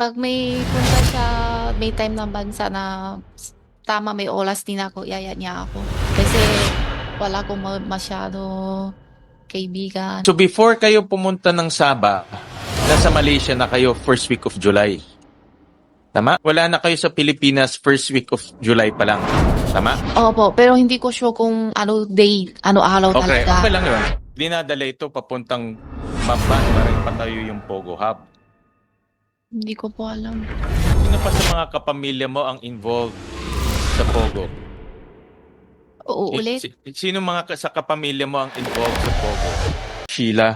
'Pag may punta siya, may time ng bansa na tama may oras din ako, yaya niya ako. Kasi wala akong masyado kaibigan. So before kayo pumunta ng Sabah, nasa Malaysia na kayo first week of July. Tama? Wala na kayo sa Pilipinas first week of July pa lang. Tama? Opo, pero hindi ko sure kung ano day, ano araw Okay, talaga. okay lang yun. Dinadala ito papuntang Bamban para ipatayo yung Pogo Hub. Hindi ko po alam. Sino pa sa mga kapamilya mo ang involved sa Pogo? Uulit? Sino sa kapamilya mo ang involved sa Pogo? Sheila,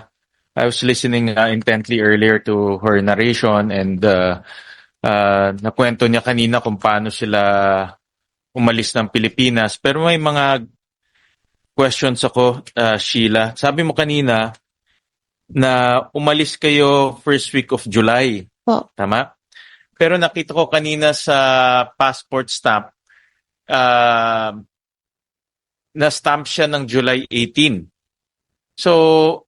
I was listening intently earlier to her narration and nakwento niya kanina kung paano sila umalis ng Pilipinas. Pero may mga questions ako, Sheila. Sabi mo kanina na umalis kayo first week of July. Po. Tama? Pero nakita ko kanina sa passport stamp, na-stamp siya ng July 18. So,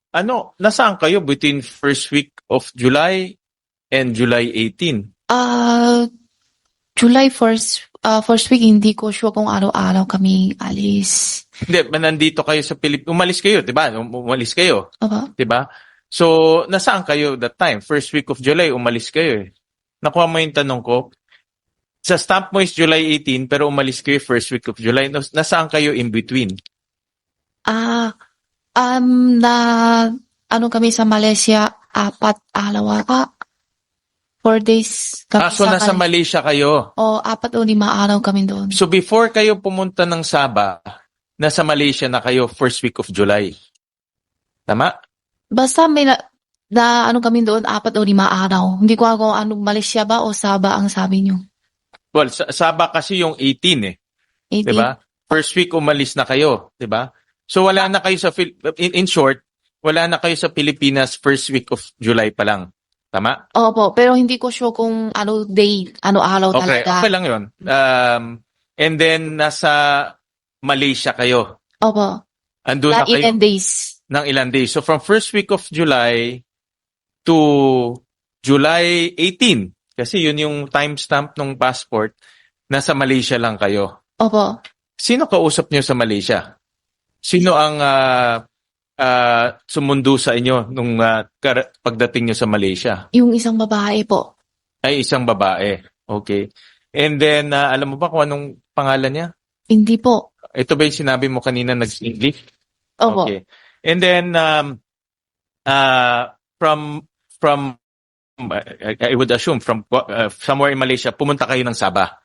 nasaan kayo between first week of July and July 18? July first week, hindi ko sure kung araw-araw kami alis. Hindi, nandito kayo sa Pilipinas. Umalis kayo, di ba? Umalis kayo, Opo. di ba? So, nasaan kayo that time? First week of July, umalis kayo eh. Nakuha mo yung tanong ko? Sa stamp mo is July 18, pero umalis kayo first week of July. Nasaan kayo in between? Na ano kami sa Malaysia, 4 araw ata. 4 days kami So nasa Malaysia kayo. O 4 o 5 araw kami doon. So before kayo pumunta ng Sabah, nasa Malaysia na kayo first week of July. Tama? Basta may ano kami doon, 4 o 5 araw. Hindi ko alam kung anong Malaysia ba o Sabah ang sabi niyo. Well, Sabah kasi yung 18 eh. 18? 'Di ba? First week umalis na kayo, 'di ba? So wala na kayo sa in short, wala na kayo sa Pilipinas first week of July pa lang. Tama? Opo, pero hindi ko sure kung ano day, ano araw Okay, talaga. okay lang 'yon. And then nasa Malaysia kayo. Opo. Andun na kayo Ilan days. ng ilang days. So from first week of July to July 18, kasi yun yung timestamp ng passport, nasa Malaysia lang kayo. Opo. Sino kausap niyo sa Malaysia? Sino ang sumundo sa inyo nung pagdating niyo sa Malaysia? Yung isang babae po. Ay, isang babae. Okay. And then, alam mo ba kung anong pangalan niya? Hindi po. Ito ba yung sinabi mo kanina nag-English? Opo. Okay. And then, from I would assume from somewhere in Malaysia, pumunta kayo ng Sabah.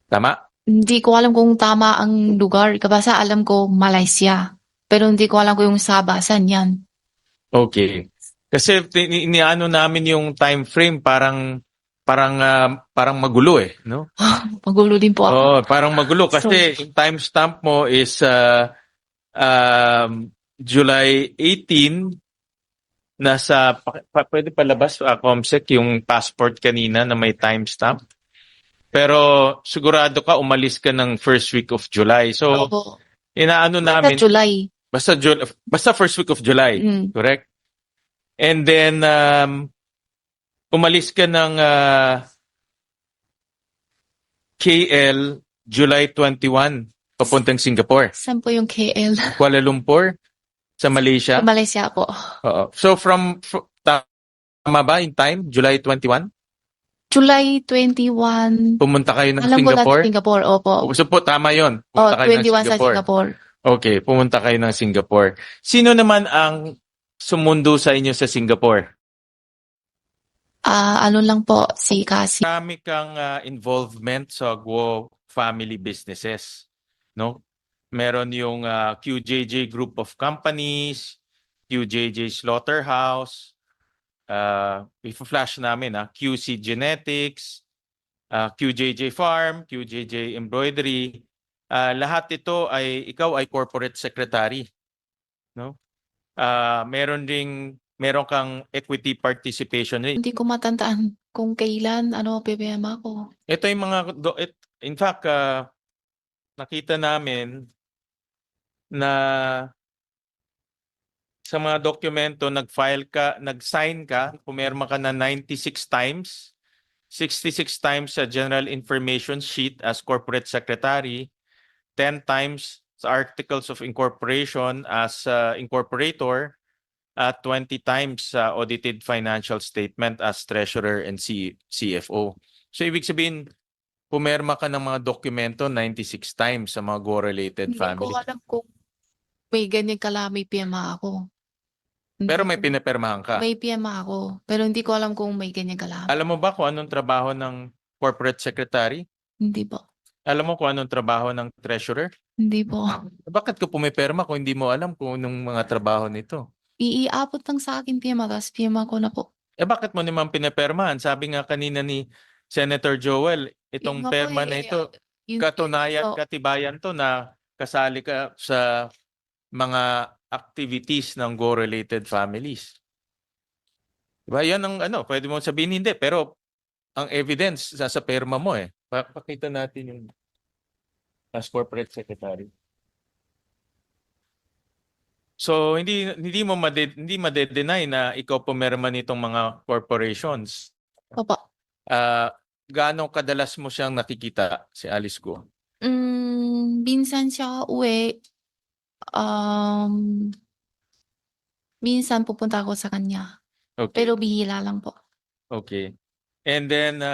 Tama? Hindi ko alam kung tama ang lugar. Kabasa alam ko Malaysia. Pero hindi ko alam kung yung Sabah, saan yan? Okay. Kasi iniano namin yung time frame parang magulo eh, no? Magulo din po ako. Oh, parang magulo kasi yung timestamp mo is July 18. Pwede palabas Comsec yung passport kanina na may timestamp. Pero sigurado ka umalis ka ng first week of July. So Opo. inaano Basta namin July. basta first week of July, correct? And then umalis ka ng KL July 21 papuntang Singapore. Saan po yung KL? Kuala Lumpur sa Malaysia. Sa Malaysia po. Oo. So tama ba in time? July 21? July 21. Pumunta kayo ng Alam ko Singapore? natin Singapore, opo. So po, tama yun. Oh, Pumunta kayo ng 21 sa Singapore. Okay, pumunta kayo ng Singapore. Sino naman ang sumundo sa inyo sa Singapore? Ano lang po, si Cassie. Marami kang involvement sa Guo family businesses, no? Meron yung QJJ Group of Companies, QJJ Slaughterhouse, i-flash namin QC Genetics, QJJ Farm, QJJ Embroidery. Lahat ito ikaw ay corporate secretary, no? Meron kang equity participation rate. Hindi ko matandaan kung kailan, PBM ako. Ito yung mga, in fact, nakita namin na sa mga dokumento, nag-sign ka, pumirma ka na 96 times, 66 times sa General Information Sheet as Corporate Secretary, 10 times sa Articles of Incorporation as Incorporator, at 20 times sa Audited Financial Statement as Treasurer and CFO. So ibig sabihin, pumirma ka ng mga dokumento 96 times sa mga Go-related Hindi ko family. alam kung may ganyan kalami pirma ako. Pero Hindi may ko- pinapirmahan ka. May pirma ako, pero hindi ko alam kung may ganyan kalami. Alam mo ba kung anong trabaho ng corporate secretary? Hindi po. Alam mo kung anong trabaho ng treasurer? Hindi po. Bakit ka pumipirma kung hindi mo alam kung anong mga trabaho nito? Iiabot lang sa akin pirma, tapos pirma ko na po. Bakit mo naman pinipirmahan? Sabi nga kanina ni Senator Joel, Yun itong nga po perma na ito, katunayan, so, katibayan to na kasali ka sa mga activities ng Go-related families. Diba? Yan ang pwede mo sabihin hindi, pero ang evidence sa perma mo eh. Pakita natin yung as corporate secretary. So hindi mo hindi made-deny na ikaw pumirma nitong mga corporations. Opo. Gaano kadalas mo siyang nakikita si Alice Go? Minsan siya uwi. Minsan pupunta ako sa kanya. Okay. Pero bihira lang po. Okay. And then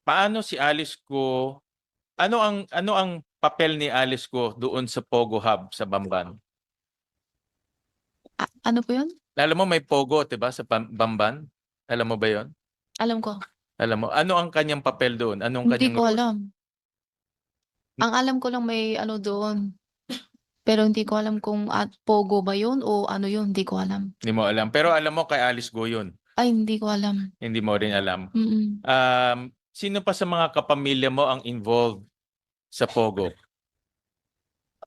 paano si Alice Go, ano ang papel ni Alice Go doon sa Pogo Hub sa Bamban? Ano po yun? Alam mo may Pogo, 'di ba, sa Bamban? Alam mo ba 'yon? Alam ko. Alam mo, ano ang kanyang papel doon? Anong Hindi kanyang ko role? alam. Ang alam ko lang may ano doon. Pero hindi ko alam kung Pogo ba yun o ano yun. Hindi ko alam. Hindi mo alam. Pero alam mo kay Alice Go yun. Ay, hindi ko alam. Hindi mo rin alam. Mm-mm. Sino pa sa mga kapamilya mo ang involved sa Pogo?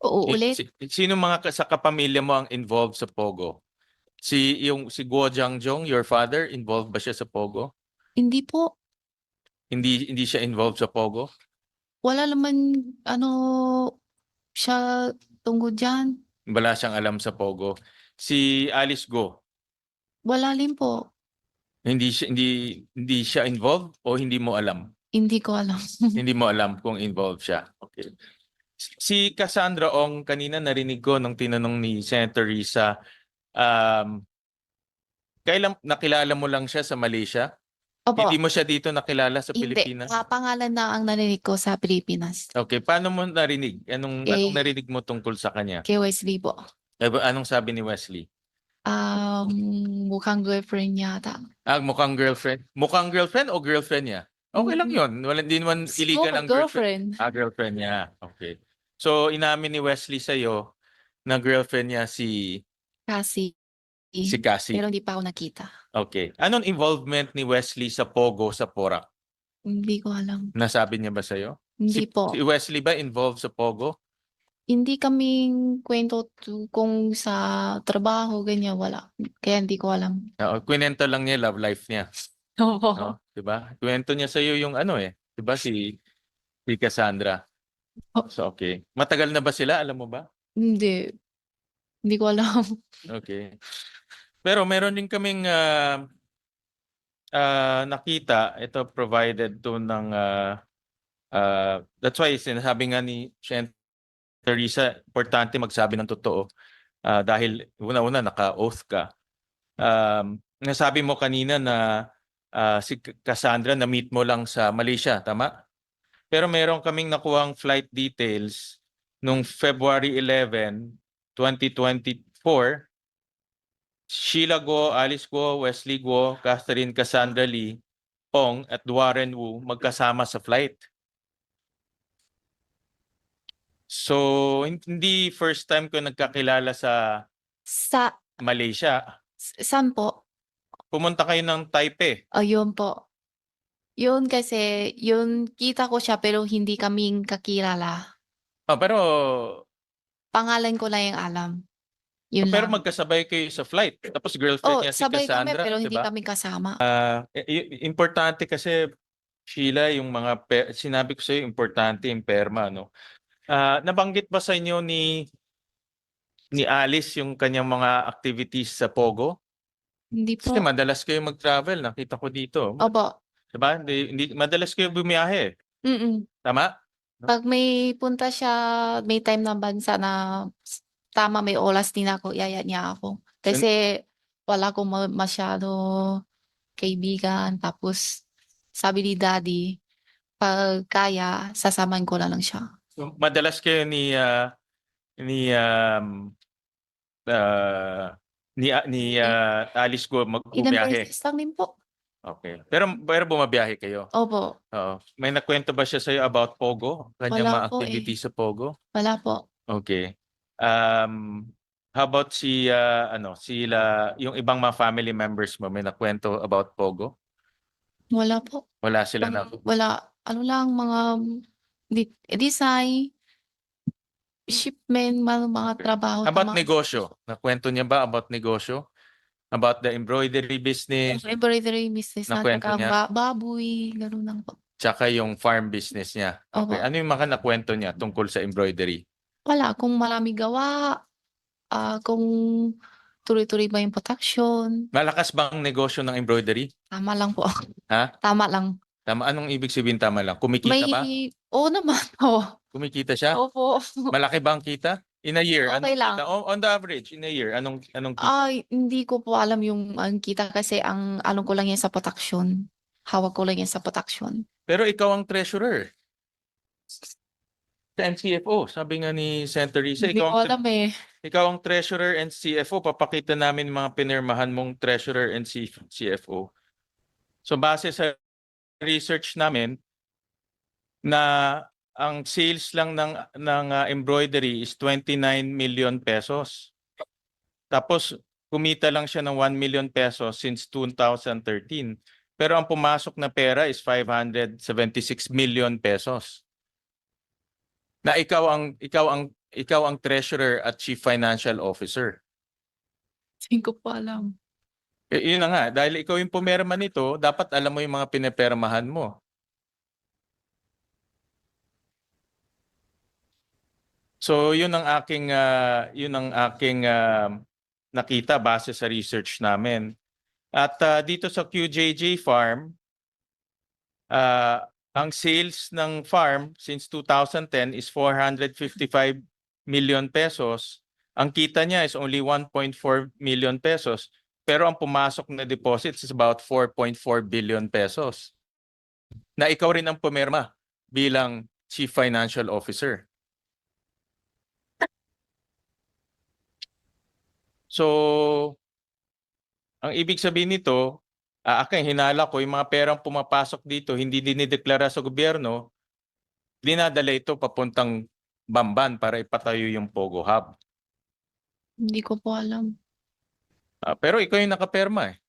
Oo, ulit. Sino mga sa kapamilya mo ang involved sa Pogo? Si Guo Jiangjong, your father, involved ba siya sa Pogo? Hindi po. Hindi siya involved sa Pogo? Wala naman siya tungkol dyan. Wala siyang alam sa Pogo. Si Alice Go, Wala rin po. hindi siya involved o hindi mo alam? Hindi ko alam. Hindi mo alam kung involved siya. Okay. Si Cassandra Ong, kanina narinig ko nung tinanong ni Senator Risa, kailan nakilala mo lang siya sa Malaysia? Opo. Hindi mo siya dito nakilala sa Hindi. Pilipinas? Pangalan na ang narinig ko sa Pilipinas. Okay, paano mo narinig? Anong narinig mo tungkol sa kanya? Kay Wesley po. Anong sabi ni Wesley? Mukhang girlfriend niya ata. Mukhang girlfriend? Mukhang girlfriend o girlfriend niya? Okay lang yun. Hindi naman illegal ang girlfriend. Girlfriend niya. Okay. So, inamin ni Wesley sa'yo na girlfriend niya si Cassie. Cassie. Pero hindi pa ako nakita. Okay. Anong involvement ni Wesley sa Pogo sa Porac? Hindi ko alam. Nasabi niya ba sa'yo? Hindi po. Si Wesley ba involved sa Pogo? Hindi kaming kwento kung sa trabaho, ganyan, wala. Kaya hindi ko alam. Kwento lang niya love life niya. Oo. No? Diba? Kwento niya sa'yo yung diba si Cassandra. So, okay. Matagal na ba sila? Alam mo ba? Hindi. Hindi ko alam. Okay. Pero meron din kaming nakita, ito provided to ng that's why sinasabi nga ni Teresa, importante magsabi ng totoo dahil una-una naka-oath ka. Nasabi mo kanina na si Cassandra na-meet mo lang sa Malaysia, tama? Pero meron kaming nakuhang flight details nung February 11, 2024. Sheila Guo, Alice Guo, Wesley Guo, Catherine Cassandra Lee, Ong at Warren Wu magkasama sa flight. So, hindi first time ko nagkakilala sa Malaysia. Saan po? Pumunta kayo ng Taipei. Yun po. Yun kasi, yun kita ko siya pero hindi kaming kakilala. Pero Pangalan ko lang yung alam. Yun pero lang. magkasabay kayo sa flight. Tapos girlfriend niya si sabay kami Cassandra, pero hindi diba? kami kasama. Importante kasi, Sheila, yung mga sinabi ko sa'yo, importante yung perma, no? Nabanggit ba sa inyo ni Alice yung kanyang mga activities sa Pogo? Hindi Kasi po. madalas kayo mag-travel, nakita ko dito. Opo. 'Di ba? Hindi madalas kayo bumiyahe, Mm. tama? No? Pag may punta siya, may time na bansa na tama may oras din ako, yaya niya ako. So, Kasi wala akong masyado kaibigan. Tapos sabi ni daddy, pag kaya, sasamahan ko na lang siya. madalas kayo ni ah, Alice Ilang bumiyahe. beses lang din po. Okay. Pero bumabiyahe kayo. Opo. Oo. May nakwento ba siya sa'yo about Pogo? Kanyang Wala mga po eh. activities sa Pogo? Wala po. Okay. How about yung ibang mga family members mo, may nakwento about Pogo? Wala po. Wala sila na. Wala. Ano lang, mga design, shipment, mga Okay. trabaho How about tama. negosyo? Nakwento niya ba about negosyo? About the embroidery business? Embroidery business na, Nakwento tsaka niya? baboy, gano'n lang po. Tsaka yung farm business niya. Okay. Opo. Ano yung mga nakwento niya tungkol sa embroidery? Wala, kung marami gawa, kung tuloy-tuloy ba yung production, Malakas bang negosyo ng embroidery? tama lang po. Ha? Tama lang. Tama. Anong ibig sabihin tama lang? Kumikita May ba? oo naman, oo. Kumikita siya? Opo. Malaki ba ang kita? In a year, anong Okey lang. kita? On the average, in a year, anong kita? Ay, hindi ko po alam yung ang kita kasi ang alam ko lang yan sa production. Hawak ko lang yan sa production. Pero ikaw ang treasurer sa CFO. Sabi nga ni Senator Risa, Hindi ko alam eh. ikaw ang treasurer and CFO. Papakita namin mga pinirmahan mong treasurer and CFO. So base sa research namin na ang sales lang ng embroidery is 29 million pesos. Tapos kumita lang siya ng 1 million pesos since 2013. Pero ang pumasok na pera is 576 million pesos. Na ikaw ang treasurer at chief financial officer. Hindi ko po alam. Yun na nga, dahil ikaw yung pumirma nito, dapat alam mo yung mga pinipirmahan mo. So yun ang aking nakita base sa research namin. At dito sa QJJ Farm, ang sales ng farm since 2010 is 455 million pesos. Ang kita niya is only 1.4 million pesos. Pero ang pumasok na deposits is about 4.4 billion pesos. Na ikaw rin ang pumirma bilang Chief Financial Officer. So, ang ibig sabihin nito, akin hinala ko, yung mga perang pumapasok dito, hindi dinideklara sa gobyerno, dinadala ito papuntang Bamban para ipatayo yung Pogo Hub. Hindi ko po alam. Pero ikaw yung nakaperma eh.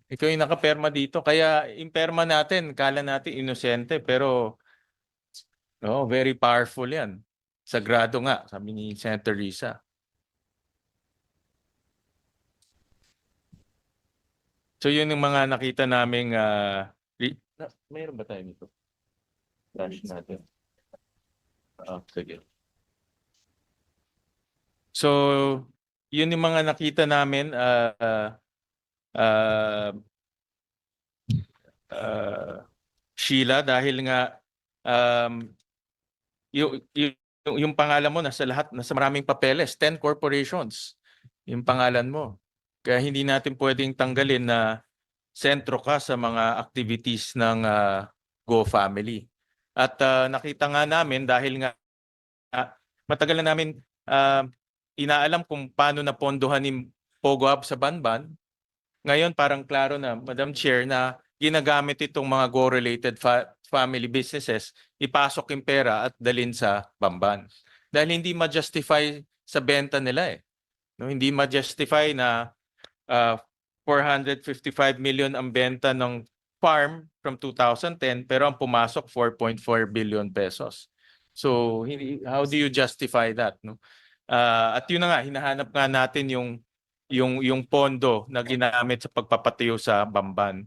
Ikaw yung nakaperma dito. Kaya yung perma natin, kala natin inosente, pero very powerful yan. Sagrado nga, sabi ni Senator Risa. So yun yung mga nakita naming mayroon ba tayo nito? Flash natin. Sige. So yun yung mga nakita namin Sheila, dahil nga yung pangalan mo nasa maraming papeles, 10 corporations yung pangalan mo. Kaya hindi natin pwedeng tanggalin na sentro ka sa mga activities ng Go Family. At nakita nga namin dahil nga matagal na namin inaalam kung paano napondohan ni Pogo Hub sa Banban. Ngayon parang klaro na, Madam Chair, na ginagamit itong mga Go-related family businesses, ipasok yung pera at dalhin sa Bamban. Dahil hindi ma-justify sa benta nila eh. No, hindi ma-justify na 455 million ang benta ng farm from 2010 pero ang pumasok 4.4 billion pesos. So how do you justify that, no? At yun na nga, hinahanap nga natin yung pondo na ginamit sa pagpapatayo sa Bamban.